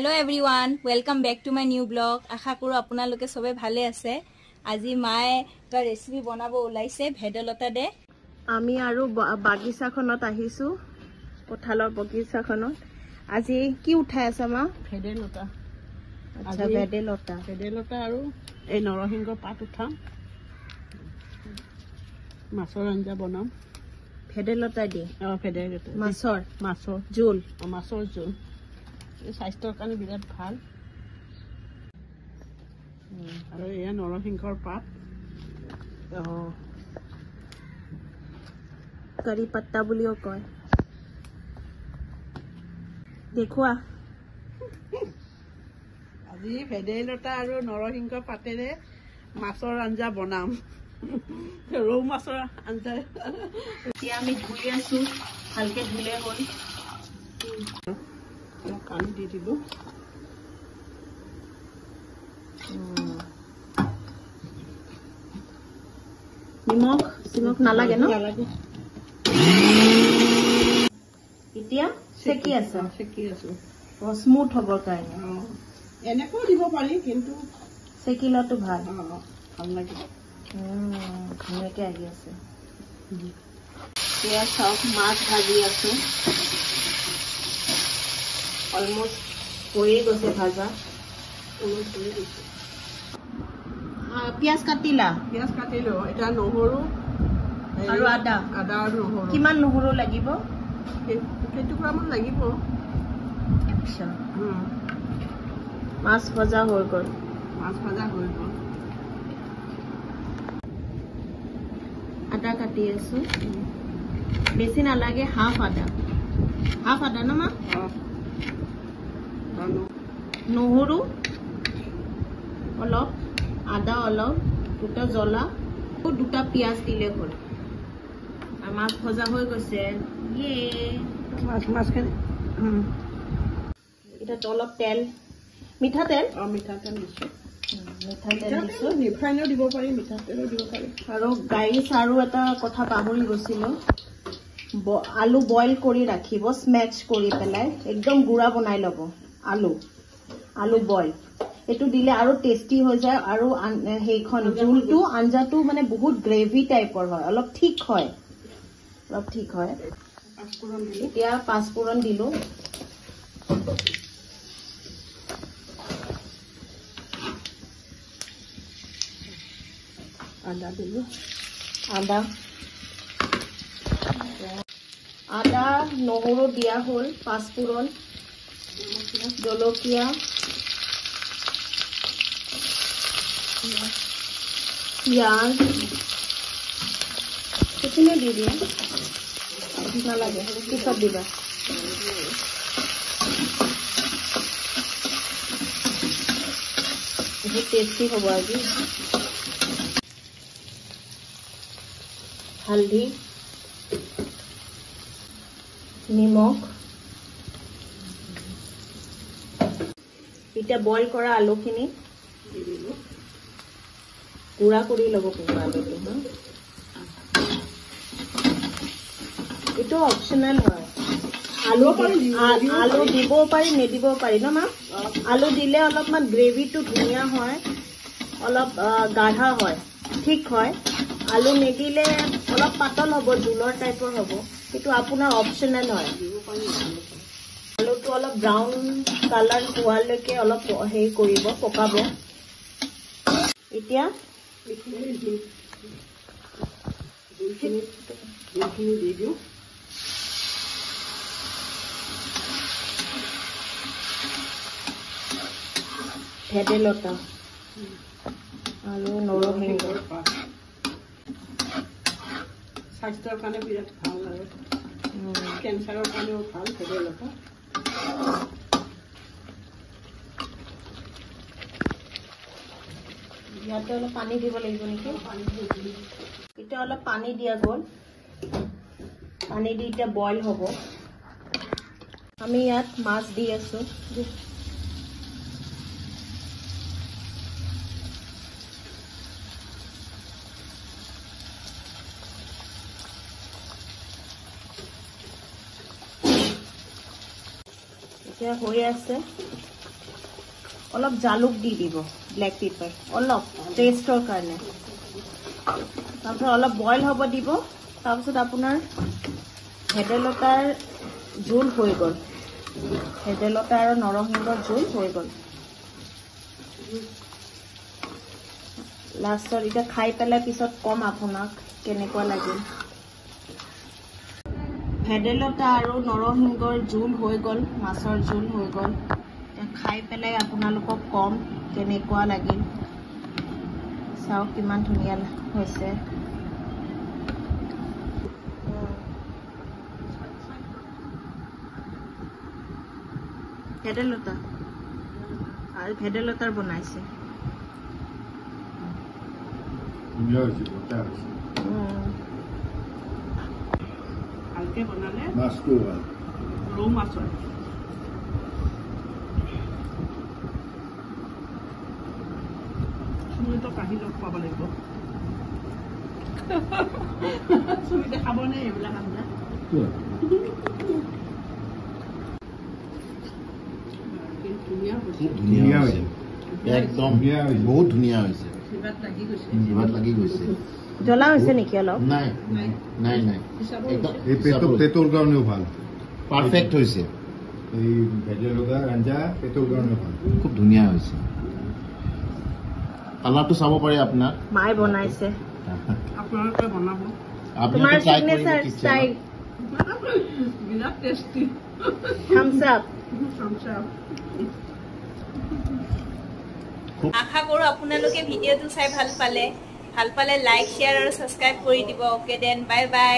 Hello everyone, welcome back to my new blog. আশা কৰো আপোনালোকে সবে ভালে আছে। আজি মায়ে এটা ৰেচিপি বনাব ওলাইছে ভেদাইলতা দে। আমি আৰু বাগিচাখনত আহিছো, কঁঠালৰ বাগিচাখনত। আজি কি উঠাই আছে মা? ভেদাইলতা। আচ্ছা, ভেদাইলতা আৰু এই নৰসিংহৰ পাত উঠাম, মাছৰ আঞ্জা বনাম। ভেদাইলতা দি ভেদাইলতা মাছৰ জোল। মাছৰ জোল স্বাস্থ্যৰ কাৰণে বিৰাট ভাল। আৰু এয়া নৰসিংহৰ পাত, কাৰি পাত্তা বুলিও কয়। দেখুৱা আজি ভেদাইলতা আৰু নৰসিংহৰ পাতেৰে মাছৰ আঞ্জা বনাম। ৰৌ মাছৰ আঞ্জা। এতিয়া আমি ধুই আছো, ভালকে ধুলে হ'ল। পানী দি দিলো। নিমখ নালাগে ন? নালাগে। এতিয়া চেকি আছো স্মুথ হবৰ কাৰণে। এনেকৈ দিব পাৰি, কিন্তু চেকিলটো ভাল। ভাল লাগে। ধুনীয়াকে আহি আছে। এয়া চাওক, মাছ ভাজি আছো। অলমোষ্ট হৈয়ে গৈছে ভাজা। পিঁয়াজ কাটিলা? পিঁয়াজ কাটিলো। এতিয়া নহৰু আৰু আদা আৰু নহৰু। কিমান নহৰু লাগিব? কেইটুকুৰামান লাগিব। আচ্ছা, মাছ ভজা হৈ গ'ল। আদা কাটি আছো, বেছি নালাগে, হাফ আদা ন মা? নহৰু অলপ, আদা অলপ, দুটা জ্বলা, দুটা পিঁয়াজ দিলে হ'ল। আৰু মাছ ভজা হৈ গৈছে। মাছখিনি এতিয়া অলপ তেল, মিঠাতেল দিছো। মিঠাতেল দিছো। ৰিফাইনো দিব পাৰি, মিঠাতেলো দিব পাৰি। আৰু গাইছ, আৰু এটা কথা পাহৰি গৈছিলো, আলু বইল কৰি ৰাখিব, স্মেচ কৰি পেলাই একদম গুড়া বনাই ল'ব। আলু বইল, এইটো দিলে আৰু টেষ্টি হৈ যায়। আৰু সেইখন জোলটো, আঞ্জাটো মানে বহুত গ্ৰেভি টাইপৰ হয়, অলপ ঠিক হয়। এতিয়া পাঁচফোৰণ দিলো। আদা দিলো। আদা নহৰু দিয়া হ'ল। পাঁচফোৰণ, জলকীয়া, পিঁয়াজ সেইখিনি দি দিয়া। নালাগে, পিছত দিবা। বহুত টেষ্টি হ'ব আজি। হালধি, নিমখ। এতিয়া বইল কৰা আলুখিনি গুড়া কৰি ল'ব। আলুটো এইটো অপচনেল হয়। আলু দিবও পাৰি, নিদিবও পাৰি ন মা? আলু দিলে অলপমান গ্ৰেভিটো ধুনীয়া হয়, অলপ গাঢ়া হয়, ঠিক হয়। আলু নিদিলে অলপ পাতল হ'ব, জোলৰ টাইপৰ হ'ব। সেইটো আপোনাৰ অপচনেল হয়। আলুটো অলপ ব্ৰাউন কালাৰ হোৱালৈকে অলপ হেৰি কৰিব, পকাব। এতিয়া দি দিওঁ। ভেদাইলতা আৰু নৰসিংহৰ পাত স্বাস্থ্যৰ কাৰণে বিৰাট ভাল। আৰু কেঞ্চাৰৰ কাৰণেও ভাল ভেদাইলতা। ইয়াতে অলপ পানী দিব লাগিব নেকি? এতিয়া অলপ পানী দিয়া গ'ল। পানী দি এতিয়া বইল হ'ব। আমি ইয়াত মাছ দি আছো। এতিয়া হৈ আছে। অলপ জালুক দি দিব, ব্লেক পেপাৰ অলপ টেষ্টৰ কাৰণে। তাৰপিছত অলপ বইল হ'ব দিব। তাৰপিছত আপোনাৰ ভেদাইলতাৰ জোল হৈ গ'ল, ভেদাইলতা আৰু নৰসিংহৰ জোল হৈ গ'ল। লাষ্টত এতিয়া খাই পেলাই পিছত কম আপোনাক কেনেকুৱা লাগিল। ভেদাইলতা আৰু নৰসিংহৰ জোল হৈ গ'ল, মাছৰ জোল হৈ গ'ল। খাই পেলাই আপোনালোকক কম কেনেকুৱা লাগিল। চাওক কিমান ধুনীয়া হৈছে। ভেদাইলতা আৰু ভেদাইলতাৰ বনাইছে। ভালকে বনালে মাছটো ভাল। ৰৌ মাছৰ চুমিতো কাঢ়ি লগ পাব লাগিব। চুমিতে খাবনে এইবিলাক আঞ্জা? ধুনীয়া হৈছে, ধুনীয়া হৈছে, একদম ধুনীয়া হৈছে, বহুত ধুনীয়া হৈছে। জিভাত লাগি গৈছে। জিভাত লাগি গৈছে। জ্বলা হৈছে নেকি অলপ? নাই নাই নাই, একদম এই পেটৰ কাৰণেও ভাল। পাৰফেক্ট হৈছে, এই ভেদাইলতাৰ আঞ্জা পেটৰ কাৰণেও ভাল। খুব ধুনীয়া হৈছে। কালাৰটো চাব পাৰে আপোনাক, মায়ে বনাইছে। আপোনালোকে বনাব। তোমাৰ আপোনালোকে ট্ৰাই কৰিব চিগনেচাৰ কিটচেনত। ষ্টাইল বিৰাট টেষ্টি। Thumbs up. আশা কৰোঁ আপোনালোকে ভিডিঅ'টো চাই ভাল পালে লাইক শ্বেয়াৰ আৰু ছাবস্ক্ৰাইব কৰি দিব। অ'কে দেন, বাই বাই।